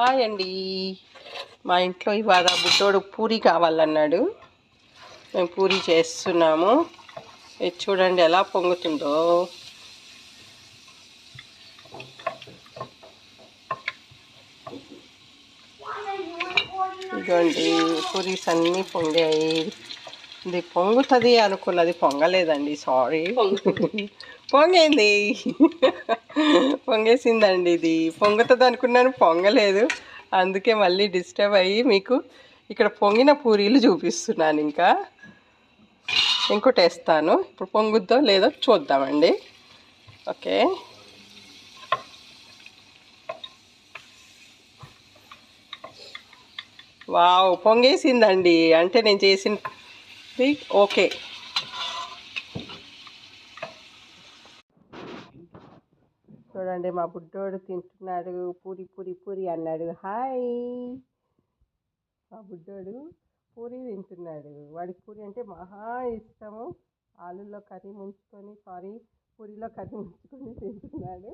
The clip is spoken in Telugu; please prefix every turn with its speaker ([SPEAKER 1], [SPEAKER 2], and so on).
[SPEAKER 1] హాయ్ అండి. మా ఇంట్లో ఇవాళ బుడ్డోడు పూరి కావాలన్నాడు. మేము పూరి చేస్తున్నాము. ఇది చూడండి ఎలా పొంగుతుందో. ఇదిగోండి పూరీస్ అన్నీ పొంగాయి. ఇది పొంగుతుంది అనుకున్నది పొంగలేదండి, సారీ. పొంగింది. పొంగేసిందండి. ఇది పొంగుతుంది అనుకున్నాను, పొంగలేదు. అందుకే మళ్ళీ డిస్టర్బ్ అయ్యి మీకు ఇక్కడ పొంగిన పూరీలు చూపిస్తున్నాను. ఇంకా ఇంకోటి వేస్తాను. ఇప్పుడు పొంగుద్దో లేదో చూద్దామండి. ఓకే, వావ్, పొంగేసిందండి. అంటే నేను చేసింది ఓకే. చూడండి మా బుడ్డోడు తింటున్నాడు. పూరి పూరి పూరి అన్నాడు. హాయ్, మా బుడ్డోడు పూరి తింటున్నాడు. వాడికి పూరి అంటే మహా ఇష్టము. ఆలులో కర్రీ ముంచుకొని, పూరిలో కర్రీ ముంచుకొని తింటున్నాడు.